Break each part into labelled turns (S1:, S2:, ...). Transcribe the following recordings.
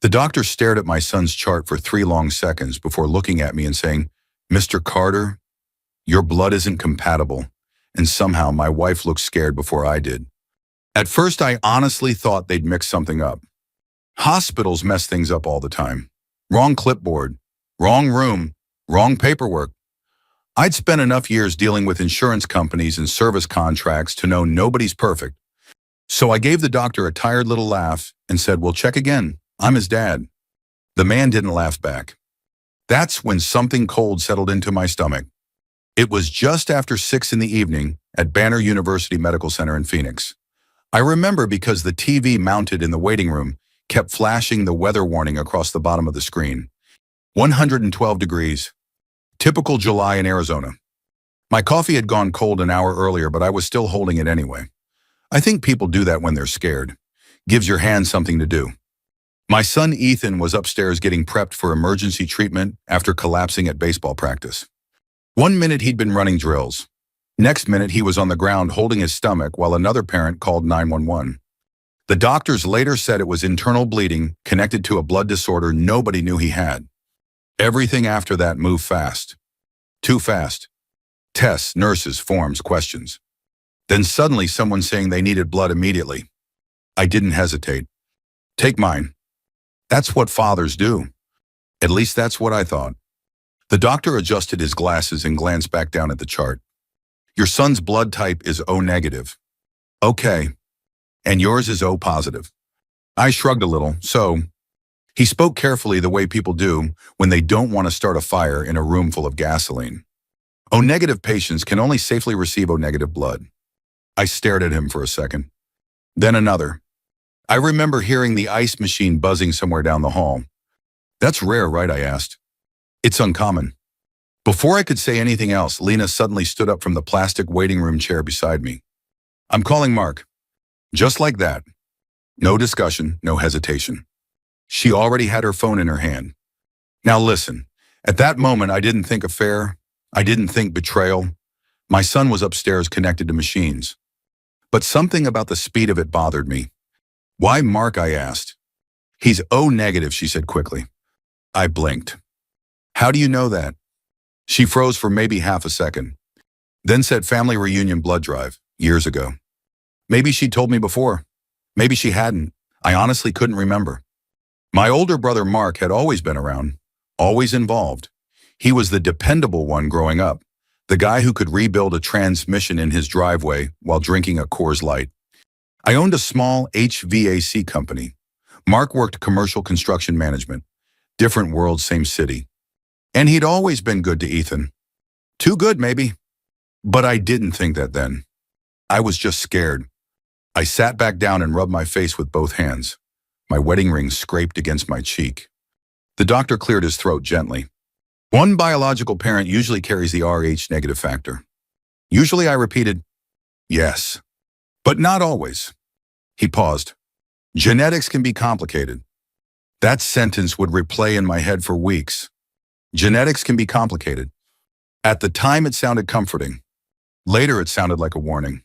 S1: The doctor stared at my son's chart for 3 long seconds before looking at me and saying, "Mr. Carter, your blood isn't compatible." And somehow my wife looked scared before I did. At first, I honestly thought they'd mix something up. Hospitals mess things up all the time. Wrong clipboard, wrong room, wrong paperwork. I'd spent enough years dealing with insurance companies and service contracts to know nobody's perfect. So I gave the doctor a tired little laugh and said, "We'll check again. I'm his dad." The man didn't laugh back. That's when something cold settled into my stomach. It was just after 6 in the evening at Banner University Medical Center in Phoenix. I remember because the TV mounted in the waiting room kept flashing the weather warning across the bottom of the screen. 112 degrees. Typical July in Arizona. My coffee had gone cold an hour earlier, but I was still holding it anyway. I think people do that when they're scared. Gives your hand something to do. My son Ethan was upstairs getting prepped for emergency treatment after collapsing at baseball practice. 1 minute he'd been running drills. Next minute he was on the ground holding his stomach while another parent called 911. The doctors later said it was internal bleeding connected to a blood disorder nobody knew he had. Everything after that moved fast. Too fast. Tests, nurses, forms, questions. Then suddenly someone saying they needed blood immediately. I didn't hesitate. "Take mine." That's what fathers do. At least that's what I thought. The doctor adjusted his glasses and glanced back down at the chart. "Your son's blood type is O negative." "Okay. And yours is O positive." I shrugged a little. "So..." He spoke carefully the way people do when they don't want to start a fire in a room full of gasoline. "O negative patients can only safely receive O negative blood." I stared at him for a second. Then another. I remember hearing the ice machine buzzing somewhere down the hall. "That's rare, right?" I asked. "It's uncommon." Before I could say anything else, Lena suddenly stood up from the plastic waiting room chair beside me. "I'm calling Mark." Just like that. No discussion, no hesitation. She already had her phone in her hand. Now listen, at that moment I didn't think affair, I didn't think betrayal. My son was upstairs connected to machines. But something about the speed of it bothered me. "Why Mark?" I asked. "He's O negative," she said quickly. I blinked. "How do you know that?" She froze for maybe half a second, then said family reunion blood drive, years ago. Maybe she told me before. Maybe she hadn't. I honestly couldn't remember. My older brother Mark had always been around, always involved. He was the dependable one growing up, the guy who could rebuild a transmission in his driveway while drinking a Coors Light. I owned a small HVAC company. Mark worked commercial construction management. Different world, same city. And he'd always been good to Ethan. Too good, maybe. But I didn't think that then. I was just scared. I sat back down and rubbed my face with both hands. My wedding ring scraped against my cheek. The doctor cleared his throat gently. "One biological parent usually carries the Rh negative factor." Usually, I repeated, "Yes, but not always." He paused. "Genetics can be complicated." That sentence would replay in my head for weeks. Genetics can be complicated. At the time, it sounded comforting. Later, it sounded like a warning.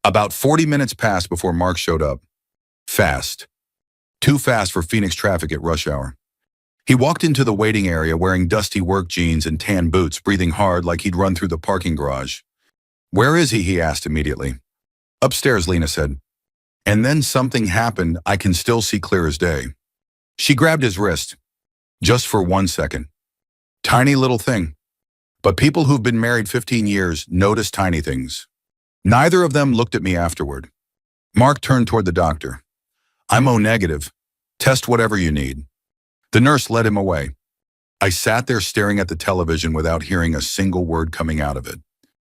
S1: About 40 minutes passed before Mark showed up. Fast. Too fast for Phoenix traffic at rush hour. He walked into the waiting area wearing dusty work jeans and tan boots, breathing hard like he'd run through the parking garage. "Where is he?" he asked immediately. "Upstairs," Lena said. And then something happened I can still see clear as day. She grabbed his wrist. Just for 1 second. Tiny little thing. But people who've been married 15 years notice tiny things. Neither of them looked at me afterward. Mark turned toward the doctor. "I'm O negative. Test whatever you need." The nurse led him away. I sat there staring at the television without hearing a single word coming out of it.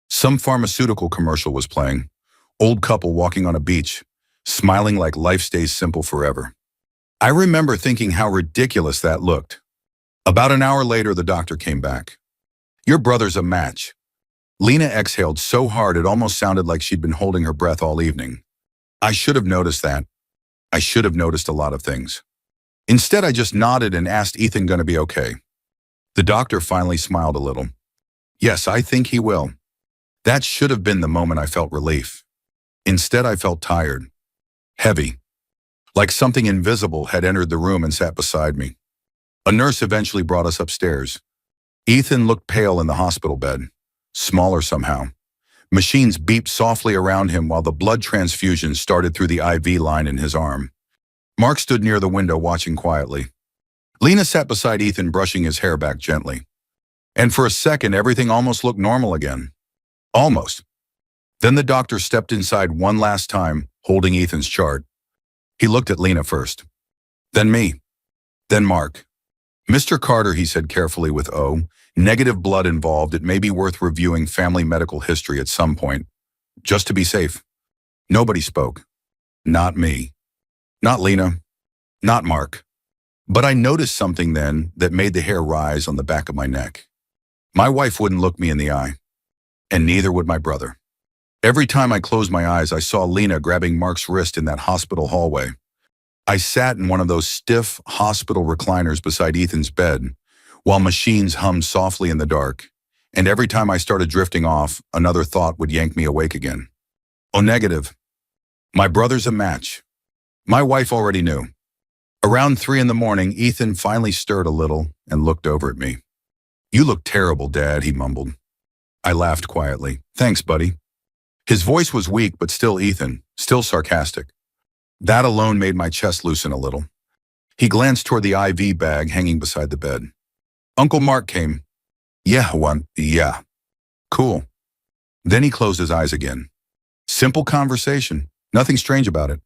S1: Some pharmaceutical commercial was playing. Old couple walking on a beach, smiling like life stays simple forever. I remember thinking how ridiculous that looked. About an hour later, the doctor came back. "Your brother's a match." Lena exhaled so hard it almost sounded like she'd been holding her breath all evening. I should have noticed that. I should have noticed a lot of things. Instead, I just nodded and asked Ethan gonna be okay. The doctor finally smiled a little. "Yes, I think he will." That should have been the moment I felt relief. Instead, I felt tired. Heavy. like something invisible had entered the room and sat beside me. A nurse eventually brought us upstairs. Ethan looked pale in the hospital bed, smaller somehow. Machines beeped softly around him while the blood transfusion started through the IV line in his arm. Mark stood near the window watching quietly. Lena sat beside Ethan brushing his hair back gently. And for a second, everything almost looked normal again. Almost. Then the doctor stepped inside one last time, holding Ethan's chart. He looked at Lena first. Then me. Then Mark. Mr. Carter, he said carefully with O, negative blood involved. It may be worth reviewing family medical history at some point, just to be safe. Nobody spoke. Not me. Not Lena. Not Mark. But I noticed something then that made the hair rise on the back of my neck. My wife wouldn't look me in the eye, and neither would my brother. Every time I closed my eyes, I saw Lena grabbing Mark's wrist in that hospital hallway. I sat in one of those stiff hospital recliners beside Ethan's bed, while machines hummed softly in the dark, and every time I started drifting off, another thought would yank me awake again. O negative. My brother's a match. My wife already knew. Around 3 in the morning, Ethan finally stirred a little and looked over at me. You look terrible, Dad, he mumbled. I laughed quietly. Thanks, buddy. His voice was weak, but still Ethan, still sarcastic. That alone made my chest loosen a little. He glanced toward the IV bag hanging beside the bed. Uncle Mark came. Yeah. Cool. Then he closed his eyes again. Simple conversation, nothing strange about it.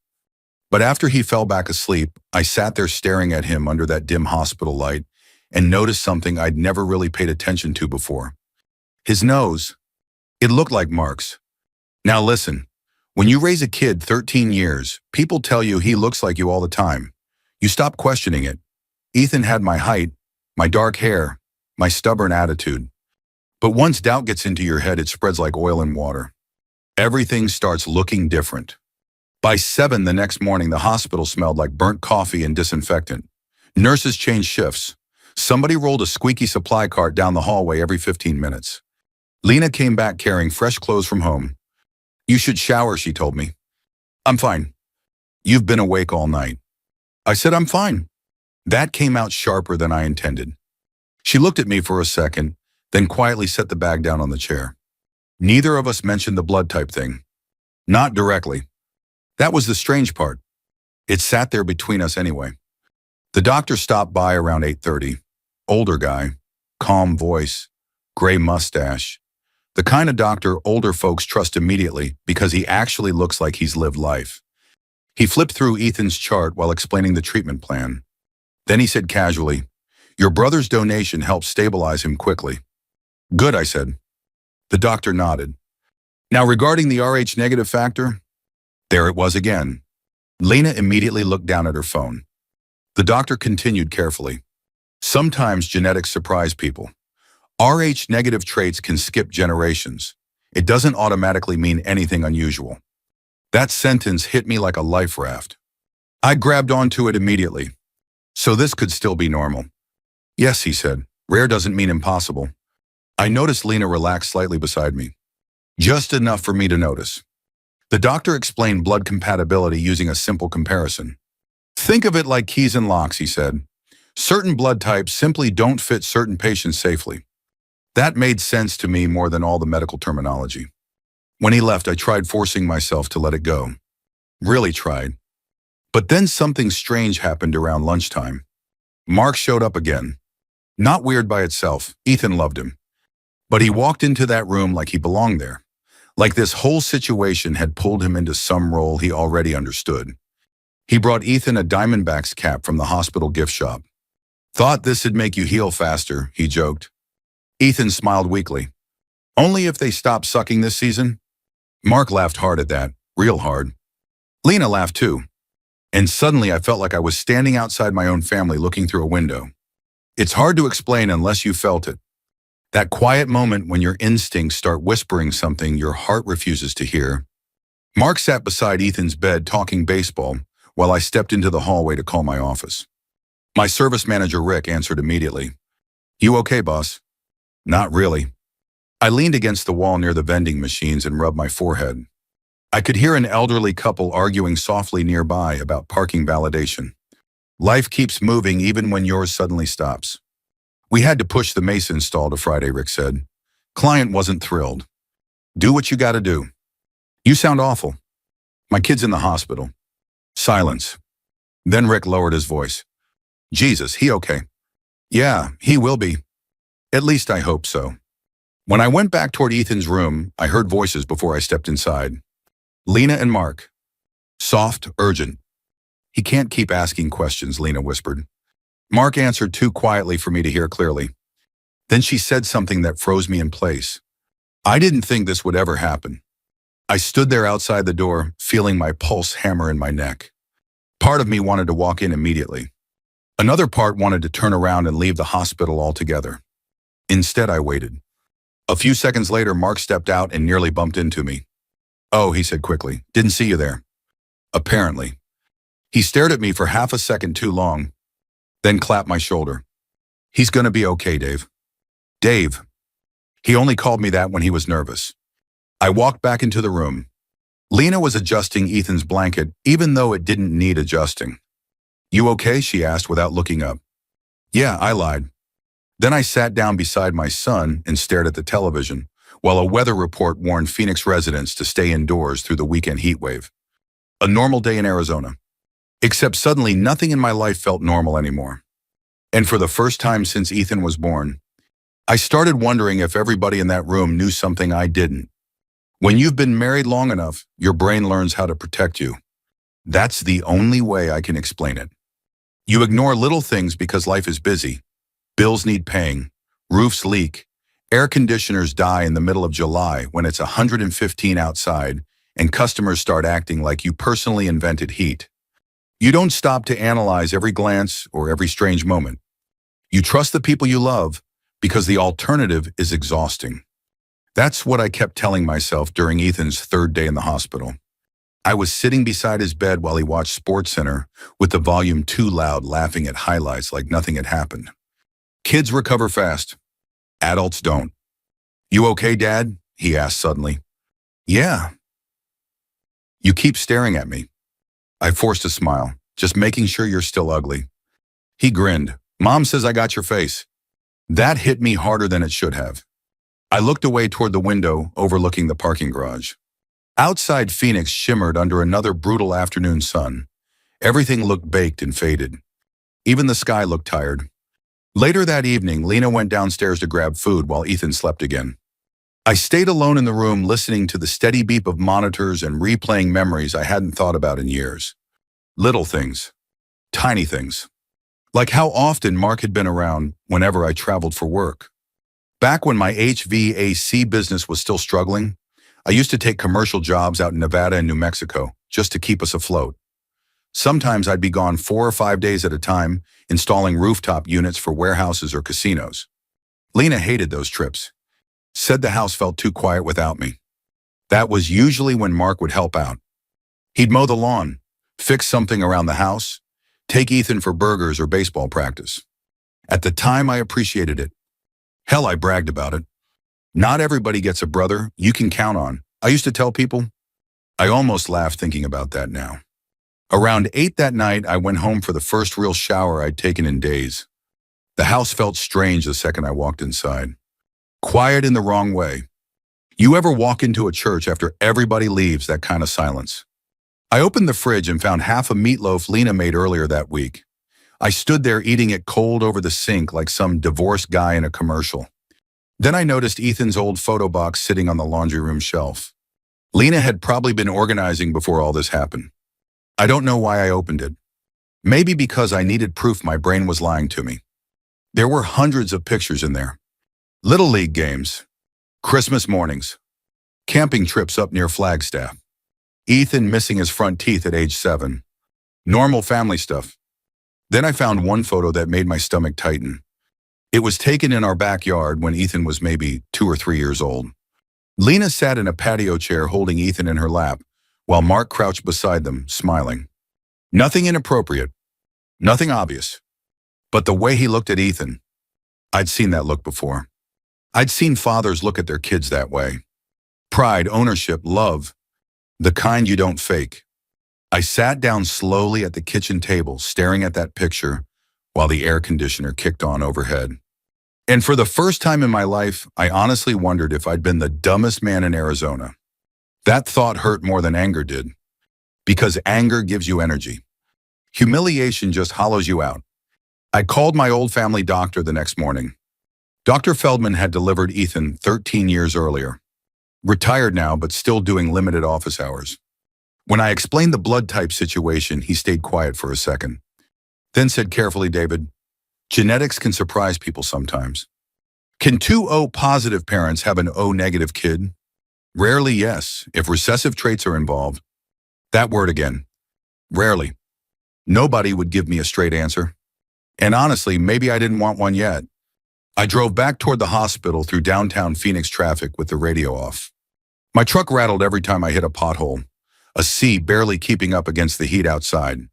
S1: But after he fell back asleep, I sat there staring at him under that dim hospital light and noticed something I'd never really paid attention to before. His nose. It looked like Mark's. Now listen. When you raise a kid 13 years, people tell you he looks like you all the time. You stop questioning it. Ethan had my height, my dark hair, my stubborn attitude. But once doubt gets into your head, it spreads like oil in water. Everything starts looking different. By 7 the next morning, the hospital smelled like burnt coffee and disinfectant. Nurses changed shifts. Somebody rolled a squeaky supply cart down the hallway every 15 minutes. Lena came back carrying fresh clothes from home. You should shower, she told me. I'm fine. You've been awake all night. I said I'm fine. That came out sharper than I intended. She looked at me for a second, then quietly set the bag down on the chair. Neither of us mentioned the blood type thing. Not directly. That was the strange part. It sat there between us anyway. The doctor stopped by around 8:30. Older guy, calm voice, gray mustache. The kind of doctor older folks trust immediately because he actually looks like he's lived life. He flipped through Ethan's chart while explaining the treatment plan. Then he said casually, your brother's donation helped stabilize him quickly. Good, I said. The doctor nodded. Now regarding the Rh negative factor, there it was again. Lena immediately looked down at her phone. The doctor continued carefully. Sometimes genetics surprise people. Rh negative traits can skip generations. It doesn't automatically mean anything unusual. That sentence hit me like a life raft. I grabbed onto it immediately. So this could still be normal. Yes, he said. Rare doesn't mean impossible. I noticed Lena relax slightly beside me. Just enough for me to notice. The doctor explained blood compatibility using a simple comparison. Think of it like keys and locks, he said. Certain blood types simply don't fit certain patients safely. That made sense to me more than all the medical terminology. When he left, I tried forcing myself to let it go. Really tried. But then something strange happened around lunchtime. Mark showed up again. Not weird by itself, Ethan loved him. But he walked into that room like he belonged there. Like this whole situation had pulled him into some role he already understood. He brought Ethan a Diamondbacks cap from the hospital gift shop. Thought this'd make you heal faster, he joked. Ethan smiled weakly. Only if they stop sucking this season? Mark laughed hard at that, real hard. Lena laughed too. And suddenly I felt like I was standing outside my own family looking through a window. It's hard to explain unless you felt it. That quiet moment when your instincts start whispering something your heart refuses to hear. Mark sat beside Ethan's bed talking baseball while I stepped into the hallway to call my office. My service manager, Rick, answered immediately. You okay, boss? Not really. I leaned against the wall near the vending machines and rubbed my forehead. I could hear an elderly couple arguing softly nearby about parking validation. Life keeps moving even when yours suddenly stops. We had to push the mason install to Friday, Rick said. Client wasn't thrilled. Do what you gotta do. You sound awful. My kid's in the hospital. Silence. Then Rick lowered his voice. Jesus, he okay? Yeah, he will be. At least I hope so. When I went back toward Ethan's room, I heard voices before I stepped inside. Lena and Mark. Soft, urgent. He can't keep asking questions, Lena whispered. Mark answered too quietly for me to hear clearly. Then she said something that froze me in place. I didn't think this would ever happen. I stood there outside the door, feeling my pulse hammer in my neck. Part of me wanted to walk in immediately. Another part wanted to turn around and leave the hospital altogether. Instead, I waited. A few seconds later, Mark stepped out and nearly bumped into me. Oh, he said quickly, didn't see you there. Apparently. He stared at me for half a second too long, then clapped my shoulder. He's gonna be okay, Dave. Dave. He only called me that when he was nervous. I walked back into the room. Lena was adjusting Ethan's blanket, even though it didn't need adjusting. You okay? She asked without looking up. Yeah, I lied. Then I sat down beside my son and stared at the television, while a weather report warned Phoenix residents to stay indoors through the weekend heat wave. A normal day in Arizona. Except suddenly nothing in my life felt normal anymore. And for the first time since Ethan was born, I started wondering if everybody in that room knew something I didn't. When you've been married long enough, your brain learns how to protect you. That's the only way I can explain it. You ignore little things because life is busy. Bills need paying, roofs leak, air conditioners die in the middle of July when it's 115 outside and customers start acting like you personally invented heat. You don't stop to analyze every glance or every strange moment. You trust the people you love because the alternative is exhausting. That's what I kept telling myself during Ethan's third day in the hospital. I was sitting beside his bed while he watched SportsCenter with the volume too loud, laughing at highlights like nothing had happened. Kids recover fast. Adults don't. You okay, Dad? He asked suddenly. Yeah. You keep staring at me. I forced a smile, just making sure you're still ugly. He grinned. Mom says I got your face. That hit me harder than it should have. I looked away toward the window overlooking the parking garage. Outside Phoenix shimmered under another brutal afternoon sun. Everything looked baked and faded. Even the sky looked tired. Later that evening, Lena went downstairs to grab food while Ethan slept again. I stayed alone in the room listening to the steady beep of monitors and replaying memories I hadn't thought about in years. Little things. Tiny things. Like how often Mark had been around whenever I traveled for work. Back when my HVAC business was still struggling, I used to take commercial jobs out in Nevada and New Mexico just to keep us afloat. Sometimes I'd be gone 4 or 5 days at a time, installing rooftop units for warehouses or casinos. Lena hated those trips. Said the house felt too quiet without me. That was usually when Mark would help out. He'd mow the lawn, fix something around the house, take Ethan for burgers or baseball practice. At the time, I appreciated it. Hell, I bragged about it. Not everybody gets a brother you can count on. I used to tell people. I almost laugh thinking about that now. Around 8 that night, I went home for the first real shower I'd taken in days. The house felt strange the second I walked inside. Quiet in the wrong way. You ever walk into a church after everybody leaves, that kind of silence? I opened the fridge and found half a meatloaf Lena made earlier that week. I stood there eating it cold over the sink like some divorced guy in a commercial. Then I noticed Ethan's old photo box sitting on the laundry room shelf. Lena had probably been organizing before all this happened. I don't know why I opened it. Maybe because I needed proof my brain was lying to me. There were hundreds of pictures in there. Little League games, Christmas mornings, camping trips up near Flagstaff, Ethan missing his front teeth at age 7, normal family stuff. Then I found one photo that made my stomach tighten. It was taken in our backyard when Ethan was maybe 2 or 3 years old. Lena sat in a patio chair holding Ethan in her lap, while Mark crouched beside them, smiling. Nothing inappropriate, nothing obvious. But the way he looked at Ethan, I'd seen that look before. I'd seen fathers look at their kids that way. Pride, ownership, love. The kind you don't fake. I sat down slowly at the kitchen table, staring at that picture while the air conditioner kicked on overhead. And for the first time in my life, I honestly wondered if I'd been the dumbest man in Arizona. That thought hurt more than anger did, because anger gives you energy. Humiliation just hollows you out. I called my old family doctor the next morning. Dr. Feldman had delivered Ethan 13 years earlier. Retired now, but still doing limited office hours. When I explained the blood type situation, he stayed quiet for a second. Then said carefully, "David, genetics can surprise people sometimes. Can two O positive parents have an O negative kid? Rarely, yes, if recessive traits are involved." That word again. Rarely. Nobody would give me a straight answer. And honestly, maybe I didn't want one yet. I drove back toward the hospital through downtown Phoenix traffic with the radio off. My truck rattled every time I hit a pothole, a sea barely keeping up against the heat outside.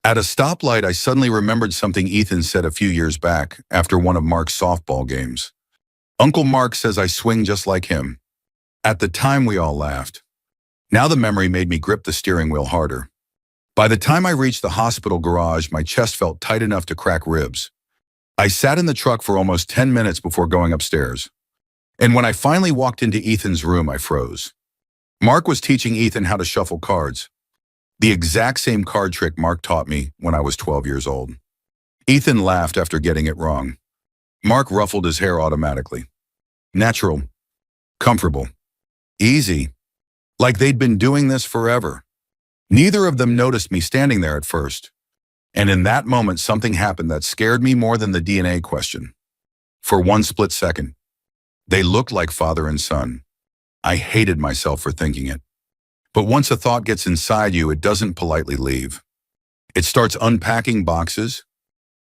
S1: At a stoplight, I suddenly remembered something Ethan said a few years back after one of Mark's softball games. "Uncle Mark says I swing just like him." At the time, we all laughed. Now the memory made me grip the steering wheel harder. By the time I reached the hospital garage, my chest felt tight enough to crack ribs. I sat in the truck for almost 10 minutes before going upstairs. And when I finally walked into Ethan's room, I froze. Mark was teaching Ethan how to shuffle cards. The exact same card trick Mark taught me when I was 12 years old. Ethan laughed after getting it wrong. Mark ruffled his hair automatically. Natural. Comfortable. Easy. Like they'd been doing this forever. Neither of them noticed me standing there at first. And in that moment, something happened that scared me more than the DNA question. For one split second, they looked like father and son. I hated myself for thinking it. But once a thought gets inside you, it doesn't politely leave. It starts unpacking boxes.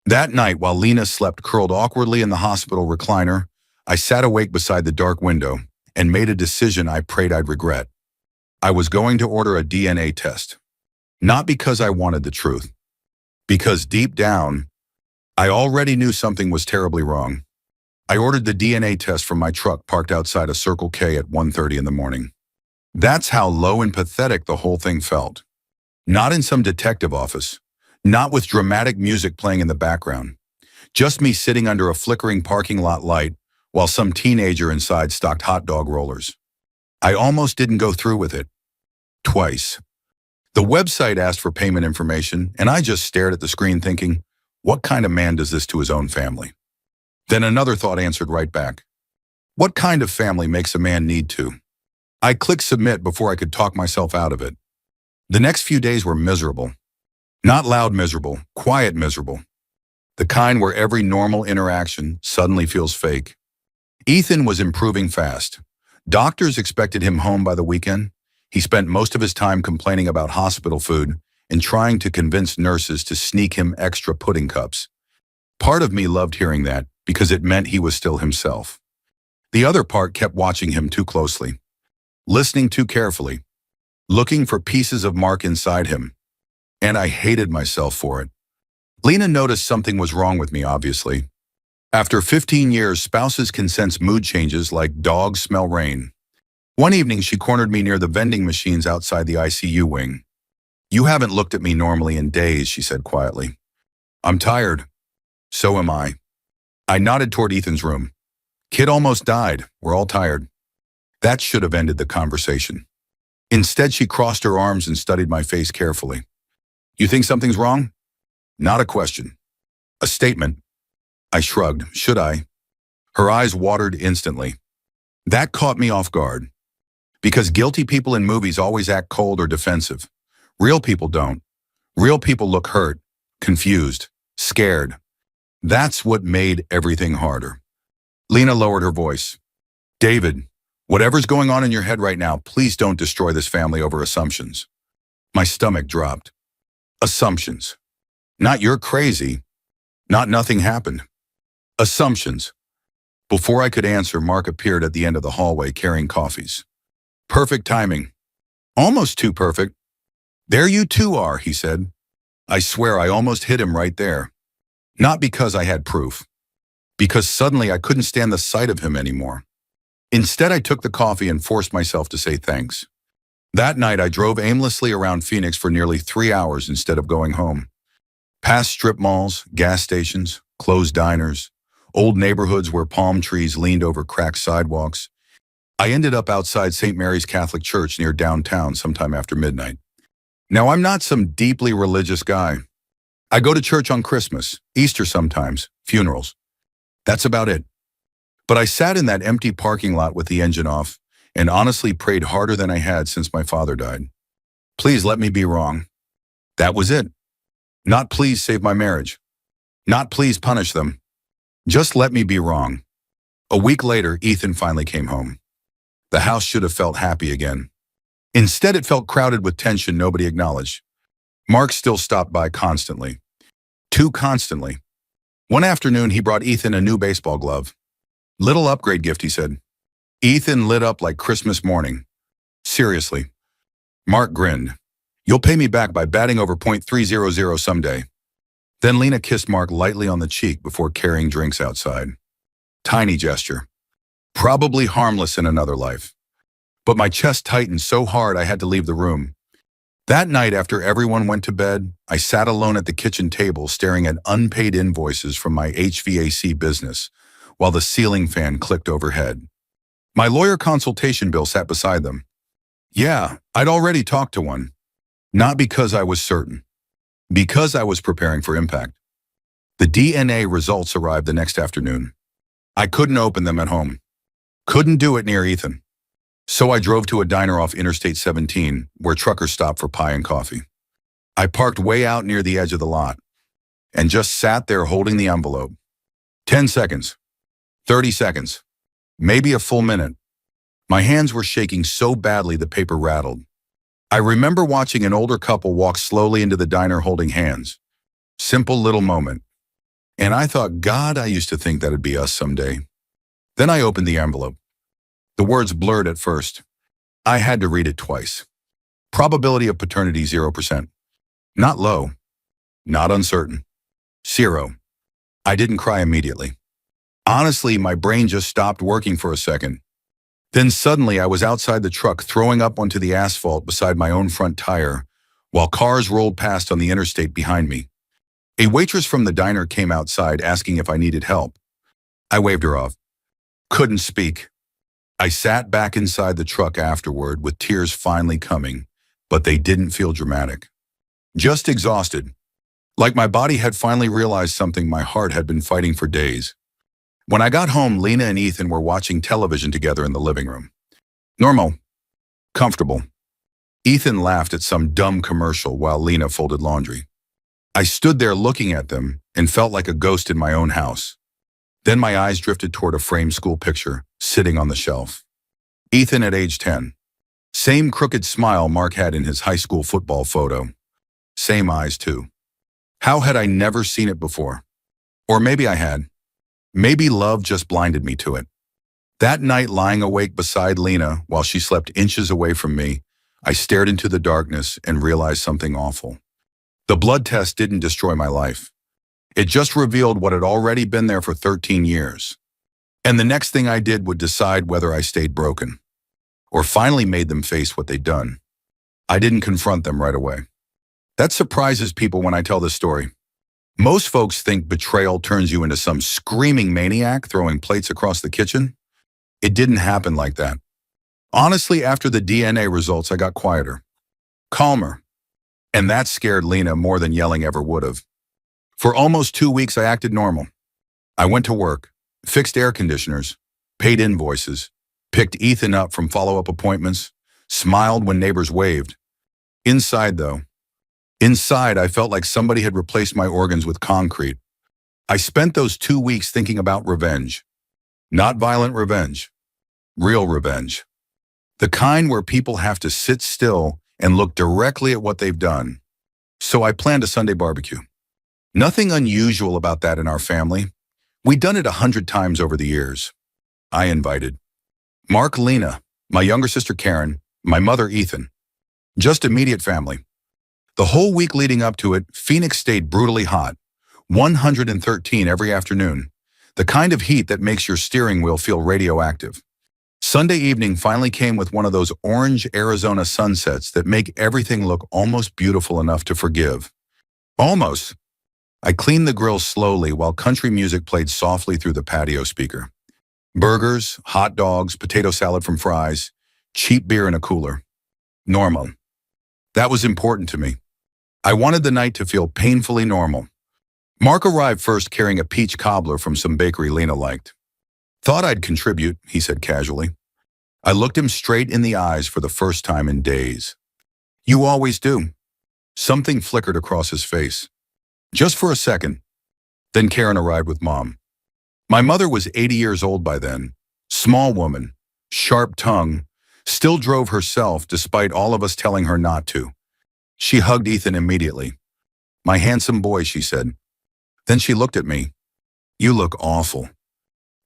S1: That night, while Lena slept curled awkwardly in the hospital recliner, I sat awake beside the dark window and made a decision I prayed I'd regret. I was going to order a DNA test. Not because I wanted the truth. Because deep down, I already knew something was terribly wrong. I ordered the DNA test from my truck parked outside a Circle K at 1:30 in the morning. That's how low and pathetic the whole thing felt. Not in some detective office. Not with dramatic music playing in the background. Just me sitting under a flickering parking lot light while some teenager inside stocked hot dog rollers. I almost didn't go through with it. Twice. The website asked for payment information, and I just stared at the screen thinking, what kind of man does this to his own family? Then another thought answered right back. What kind of family makes a man need to? I clicked submit before I could talk myself out of it. The next few days were miserable. Not loud miserable, quiet miserable. The kind where every normal interaction suddenly feels fake. Ethan was improving fast. Doctors expected him home by the weekend. He spent most of his time complaining about hospital food and trying to convince nurses to sneak him extra pudding cups. Part of me loved hearing that because it meant he was still himself. The other part kept watching him too closely, listening too carefully, looking for pieces of Mark inside him. And I hated myself for it. Lena noticed something was wrong with me, obviously. After 15 years, spouses can sense mood changes like dogs smell rain. One evening, she cornered me near the vending machines outside the ICU wing. "You haven't looked at me normally in days," she said quietly. "I'm tired." "So am I." I nodded toward Ethan's room. "Kid almost died. We're all tired." That should have ended the conversation. Instead, she crossed her arms and studied my face carefully. "You think something's wrong?" Not a question. A statement. I shrugged. Should I? Her eyes watered instantly. That caught me off guard. Because guilty people in movies always act cold or defensive. Real people don't. Real people look hurt, confused, scared. That's what made everything harder. Lena lowered her voice. "David, whatever's going on in your head right now, please don't destroy this family over assumptions." My stomach dropped. Assumptions. Not you're crazy. Not nothing happened. Assumptions. Before I could answer, Mark appeared at the end of the hallway carrying coffees. Perfect timing. Almost too perfect. "There you two are," he said. I swear I almost hit him right there. Not because I had proof. Because suddenly I couldn't stand the sight of him anymore. Instead, I took the coffee and forced myself to say thanks. That night, I drove aimlessly around Phoenix for nearly 3 hours instead of going home. Past strip malls, gas stations, closed diners, old neighborhoods where palm trees leaned over cracked sidewalks. I ended up outside St. Mary's Catholic Church near downtown sometime after midnight. Now, I'm not some deeply religious guy. I go to church on Christmas, Easter sometimes, funerals. That's about it. But I sat in that empty parking lot with the engine off and honestly prayed harder than I had since my father died. Please let me be wrong. That was it. Not please save my marriage. Not please punish them. Just let me be wrong. A week later, Ethan finally came home. The house should have felt happy again. Instead, it felt crowded with tension nobody acknowledged. Mark still stopped by constantly. Too constantly. One afternoon, he brought Ethan a new baseball glove. Little upgrade gift, he said. Ethan lit up like Christmas morning. Seriously. Mark grinned. You'll pay me back by batting over .300 someday. Then Lena kissed Mark lightly on the cheek before carrying drinks outside. Tiny gesture. Probably harmless in another life. But my chest tightened so hard I had to leave the room. That night, after everyone went to bed, I sat alone at the kitchen table staring at unpaid invoices from my HVAC business while the ceiling fan clicked overhead. My lawyer consultation bill sat beside them. Yeah, I'd already talked to one. Not because I was certain. Because I was preparing for impact. The DNA results arrived the next afternoon. I couldn't open them at home. Couldn't do it near Ethan. So I drove to a diner off Interstate 17, where truckers stopped for pie and coffee. I parked way out near the edge of the lot and just sat there holding the envelope. 10 seconds. 30 seconds. Maybe a full minute. My hands were shaking so badly the paper rattled. I remember watching an older couple walk slowly into the diner holding hands. Simple little moment. And I thought, God, I used to think that'd be us someday. Then I opened the envelope. The words blurred at first. I had to read it twice. Probability of paternity 0%. Not low. Not uncertain. 0. I didn't cry immediately. Honestly, my brain just stopped working for a second. Then suddenly I was outside the truck throwing up onto the asphalt beside my own front tire while cars rolled past on the interstate behind me. A waitress from the diner came outside asking if I needed help. I waved her off. Couldn't speak. I sat back inside the truck afterward with tears finally coming, but they didn't feel dramatic. Just exhausted. Like my body had finally realized something my heart had been fighting for days. When I got home, Lena and Ethan were watching television together in the living room. Normal. Comfortable. Ethan laughed at some dumb commercial while Lena folded laundry. I stood there looking at them and felt like a ghost in my own house. Then my eyes drifted toward a framed school picture sitting on the shelf. Ethan at age 10. Same crooked smile Mark had in his high school football photo. Same eyes, too. How had I never seen it before? Or maybe I had. Maybe love just blinded me to it. That night, lying awake beside Lena while she slept inches away from me, I stared into the darkness and realized something awful. The blood test didn't destroy my life. It just revealed what had already been there for 13 years. And the next thing I did would decide whether I stayed broken, or finally made them face what they'd done. I didn't confront them right away. That surprises people when I tell this story. Most folks think betrayal turns you into some screaming maniac throwing plates across the kitchen. It didn't happen like that. Honestly, after the DNA results, I got quieter, calmer, and that scared Lena more than yelling ever would have. For almost 2 weeks, I acted normal. I went to work, fixed air conditioners, paid invoices, picked Ethan up from follow-up appointments, smiled when neighbors waved. Inside, I felt like somebody had replaced my organs with concrete. I spent those 2 weeks thinking about revenge. Not violent revenge. Real revenge. The kind where people have to sit still and look directly at what they've done. So I planned a Sunday barbecue. Nothing unusual about that in our family. We'd done it 100 times over the years. I invited Mark, Lena, my younger sister Karen, my mother Ethan. Just immediate family. The whole week leading up to it, Phoenix stayed brutally hot. 113 every afternoon. The kind of heat that makes your steering wheel feel radioactive. Sunday evening finally came with one of those orange Arizona sunsets that make everything look almost beautiful enough to forgive. Almost. I cleaned the grill slowly while country music played softly through the patio speaker. Burgers, hot dogs, potato salad from Fry's, cheap beer in a cooler. Normal. That was important to me. I wanted the night to feel painfully normal. Mark arrived first carrying a peach cobbler from some bakery Lena liked. Thought I'd contribute, he said casually. I looked him straight in the eyes for the first time in days. You always do. Something flickered across his face. Just for a second. Then Karen arrived with Mom. My mother was 80 years old by then. Small woman, sharp tongue, still drove herself despite all of us telling her not to. She hugged Ethan immediately. My handsome boy, she said. Then she looked at me. You look awful.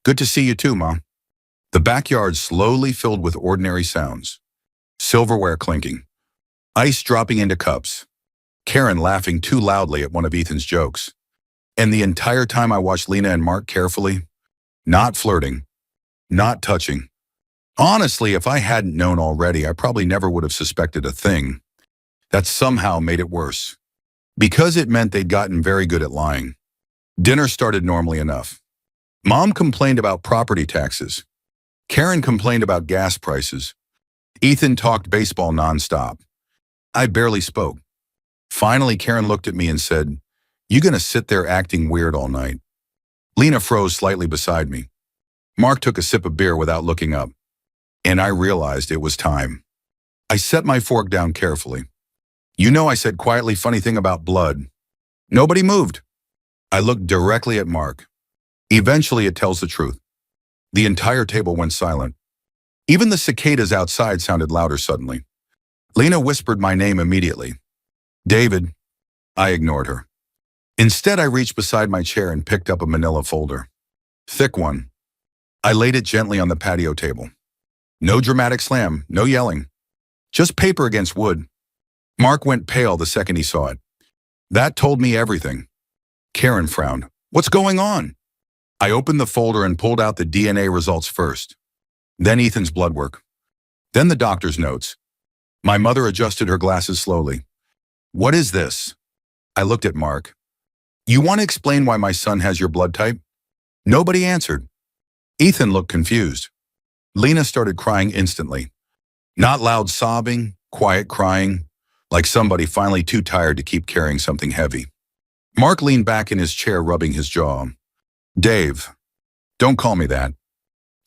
S1: Good to see you too, Mom. The backyard slowly filled with ordinary sounds. Silverware clinking. Ice dropping into cups. Karen laughing too loudly at one of Ethan's jokes. And the entire time I watched Lena and Mark carefully, not flirting, not touching. Honestly, if I hadn't known already, I probably never would have suspected a thing. That somehow made it worse. Because it meant they'd gotten very good at lying. Dinner started normally enough. Mom complained about property taxes. Karen complained about gas prices. Ethan talked baseball nonstop. I barely spoke. Finally, Karen looked at me and said, "You gonna sit there acting weird all night?" Lena froze slightly beside me. Mark took a sip of beer without looking up. And I realized it was time. I set my fork down carefully. You know I said quietly funny thing about blood. Nobody moved. I looked directly at Mark. Eventually it tells the truth. The entire table went silent. Even the cicadas outside sounded louder suddenly. Lena whispered my name immediately. David. I ignored her. Instead, I reached beside my chair and picked up a manila folder. Thick one. I laid it gently on the patio table. No dramatic slam, no yelling. Just paper against wood. Mark went pale the second he saw it. That told me everything. Karen frowned. What's going on? I opened the folder and pulled out the DNA results first. Then Ethan's blood work. Then the doctor's notes. My mother adjusted her glasses slowly. What is this? I looked at Mark. You want to explain why my son has your blood type? Nobody answered. Ethan looked confused. Lena started crying instantly. Not loud sobbing, quiet crying, like somebody finally too tired to keep carrying something heavy. Mark leaned back in his chair, rubbing his jaw. Dave, don't call me that.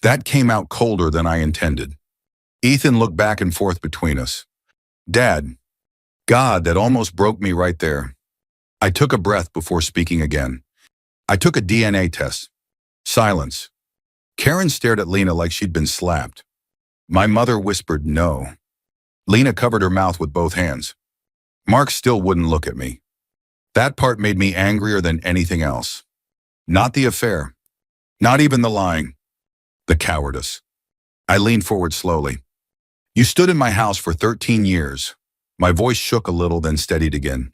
S1: That came out colder than I intended. Ethan looked back and forth between us. Dad, God, that almost broke me right there. I took a breath before speaking again. I took a DNA test. Silence. Karen stared at Lena like she'd been slapped. My mother whispered no. Lena covered her mouth with both hands. Mark still wouldn't look at me. That part made me angrier than anything else. Not the affair. Not even the lying. The cowardice. I leaned forward slowly. You stood in my house for 13 years. My voice shook a little, then steadied again.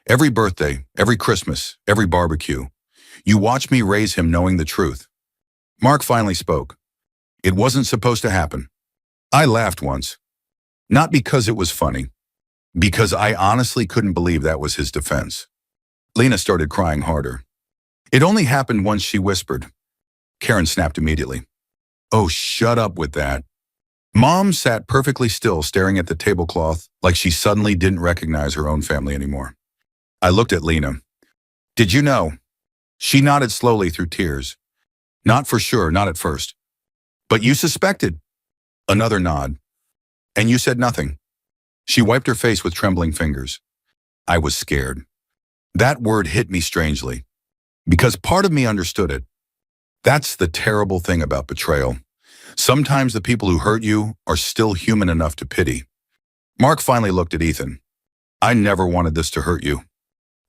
S1: Every birthday, every Christmas, every barbecue. You watched me raise him knowing the truth. Mark finally spoke. It wasn't supposed to happen. I laughed once. Not because it was funny. Because I honestly couldn't believe that was his defense. Lena started crying harder. It only happened once, she whispered. Karen snapped immediately. Oh, shut up with that. Mom sat perfectly still, staring at the tablecloth like she suddenly didn't recognize her own family anymore. I looked at Lena. Did you know? She nodded slowly through tears. Not for sure, not at first. But you suspected. Another nod. And you said nothing. She wiped her face with trembling fingers. I was scared. That word hit me strangely. Because part of me understood it. That's the terrible thing about betrayal. Sometimes the people who hurt you are still human enough to pity. Mark finally looked at Ethan. I never wanted this to hurt you.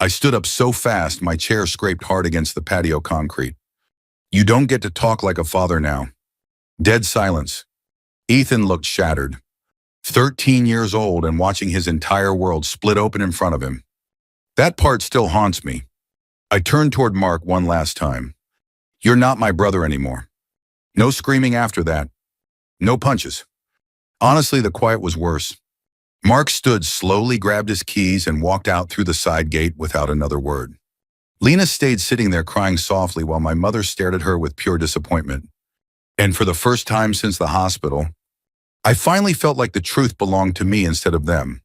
S1: I stood up so fast my chair scraped hard against the patio concrete. You don't get to talk like a father now. Dead silence. Ethan looked shattered. 13 years old and watching his entire world split open in front of him. That part still haunts me. I turned toward Mark one last time. You're not my brother anymore. No screaming after that. No punches. Honestly, the quiet was worse. Mark stood slowly, grabbed his keys, and walked out through the side gate without another word. Lena stayed sitting there crying softly while my mother stared at her with pure disappointment. And for the first time since the hospital, I finally felt like the truth belonged to me instead of them.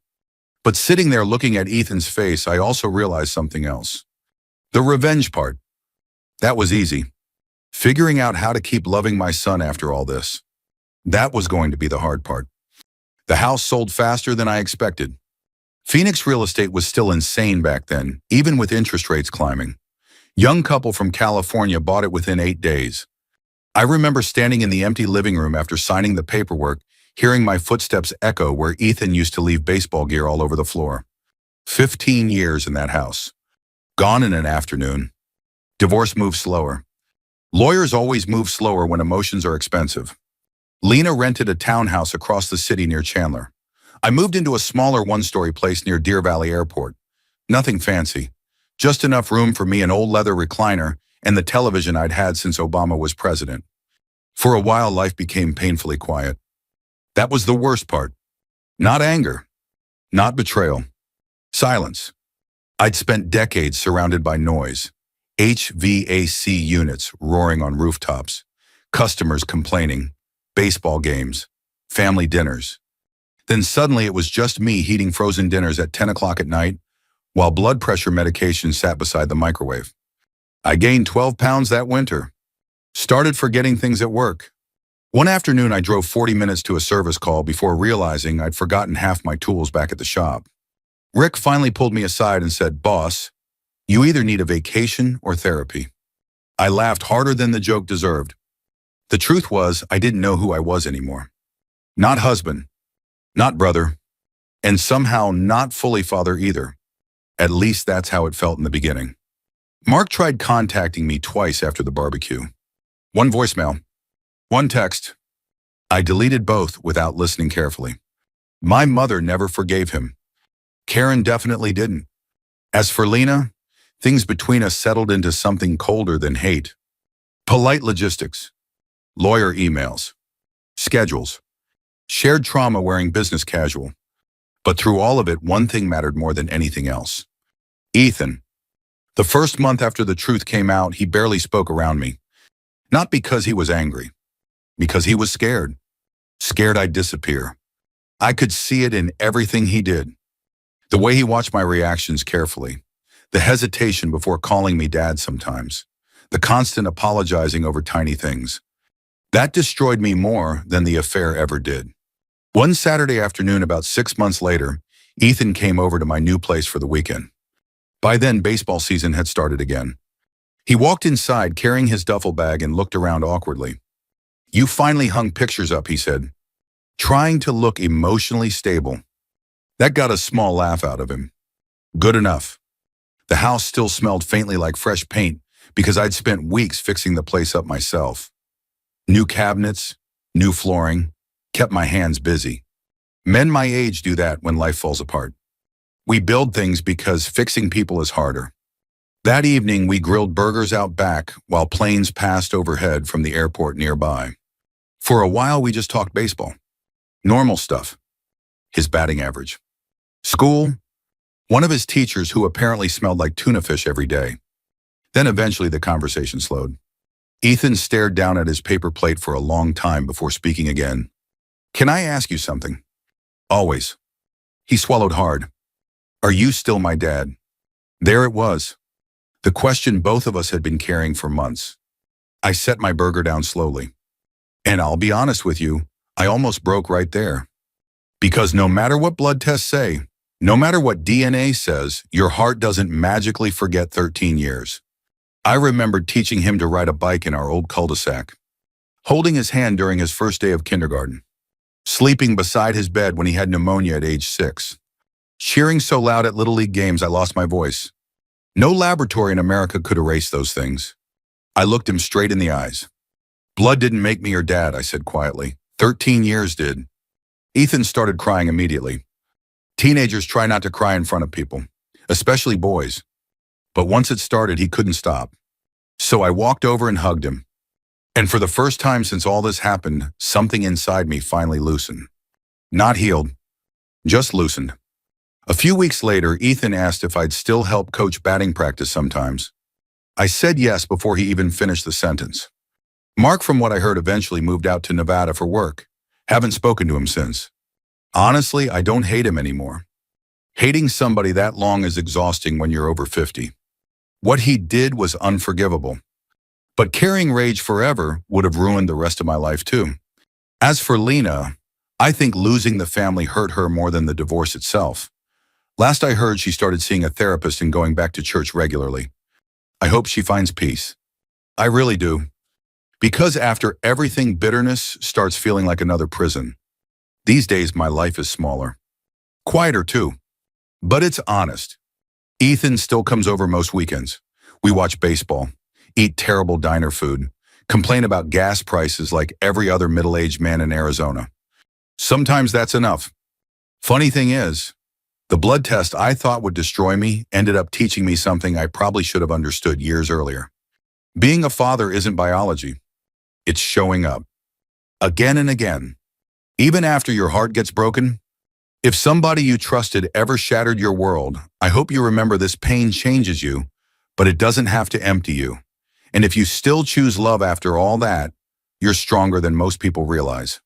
S1: But sitting there looking at Ethan's face, I also realized something else. The revenge part. That was easy. Figuring out how to keep loving my son after all this. That was going to be the hard part. The house sold faster than I expected. Phoenix real estate was still insane back then, even with interest rates climbing. Young couple from California bought it within 8 days. I remember standing in the empty living room after signing the paperwork, hearing my footsteps echo where Ethan used to leave baseball gear all over the floor. 15 years in that house. Gone in an afternoon. Divorce moves slower. Lawyers always move slower when emotions are expensive. Lena rented a townhouse across the city near Chandler. I moved into a smaller one-story place near Deer Valley Airport. Nothing fancy. Just enough room for me, an old leather recliner, and the television I'd had since Obama was president. For a while, life became painfully quiet. That was the worst part. Not anger. Not betrayal. Silence. I'd spent decades surrounded by noise. HVAC units roaring on rooftops. Customers complaining. Baseball games. Family dinners. Then suddenly it was just me heating frozen dinners at 10 o'clock at night while blood pressure medication sat beside the microwave. I gained 12 pounds that winter. Started forgetting things at work. One afternoon, I drove 40 minutes to a service call before realizing I'd forgotten half my tools back at the shop. Rick finally pulled me aside and said, "Boss, you either need a vacation or therapy." I laughed harder than the joke deserved. The truth was, I didn't know who I was anymore. Not husband, not brother, and somehow not fully father either. At least that's how it felt in the beginning. Mark tried contacting me twice after the barbecue. One voicemail, one text. I deleted both without listening carefully. My mother never forgave him. Karen definitely didn't. As for Lena, things between us settled into something colder than hate. Polite logistics, lawyer emails, schedules, shared trauma wearing business casual. But through all of it, one thing mattered more than anything else. Ethan. The first month after the truth came out, he barely spoke around me. Not because he was angry, because he was scared. Scared I'd disappear. I could see it in everything he did. The way he watched my reactions carefully. The hesitation before calling me dad sometimes. The constant apologizing over tiny things. That destroyed me more than the affair ever did. One Saturday afternoon, about 6 months later, Ethan came over to my new place for the weekend. By then, baseball season had started again. He walked inside carrying his duffel bag and looked around awkwardly. "You finally hung pictures up," he said, trying to look emotionally stable. That got a small laugh out of him. Good enough. The house still smelled faintly like fresh paint because I'd spent weeks fixing the place up myself. New cabinets, new flooring, kept my hands busy. Men my age do that when life falls apart. We build things because fixing people is harder. That evening, we grilled burgers out back while planes passed overhead from the airport nearby. For a while, we just talked baseball. Normal stuff. His batting average. School. One of his teachers who apparently smelled like tuna fish every day. Then eventually the conversation slowed. Ethan stared down at his paper plate for a long time before speaking again. "Can I ask you something?" "Always." He swallowed hard. "Are you still my dad?" There it was. The question both of us had been carrying for months. I set my burger down slowly. And I'll be honest with you, I almost broke right there. Because no matter what blood tests say, no matter what DNA says, your heart doesn't magically forget 13 years. I remembered teaching him to ride a bike in our old cul-de-sac, holding his hand during his first day of kindergarten, sleeping beside his bed when he had pneumonia at age 6, cheering so loud at Little League games I lost my voice. No laboratory in America could erase those things. I looked him straight in the eyes. "Blood didn't make me your dad," I said quietly. 13 years did. Ethan started crying immediately. Teenagers try not to cry in front of people, especially boys. But once it started, he couldn't stop. So I walked over and hugged him. And for the first time since all this happened, something inside me finally loosened. Not healed, just loosened. A few weeks later, Ethan asked if I'd still help coach batting practice sometimes. I said yes before he even finished the sentence. Mark, from what I heard, eventually moved out to Nevada for work. Haven't spoken to him since. Honestly, I don't hate him anymore. Hating somebody that long is exhausting when you're over 50. What he did was unforgivable. But carrying rage forever would have ruined the rest of my life too. As for Lena, I think losing the family hurt her more than the divorce itself. Last I heard, she started seeing a therapist and going back to church regularly. I hope she finds peace. I really do. Because after everything, bitterness starts feeling like another prison. These days, my life is smaller. Quieter too. But it's honest. Ethan still comes over most weekends. We watch baseball, eat terrible diner food, complain about gas prices like every other middle-aged man in Arizona. Sometimes that's enough. Funny thing is, the blood test I thought would destroy me ended up teaching me something I probably should have understood years earlier. Being a father isn't biology. It's showing up. Again and again. Even after your heart gets broken. If somebody you trusted ever shattered your world, I hope you remember this pain changes you, but it doesn't have to empty you. And if you still choose love after all that, you're stronger than most people realize.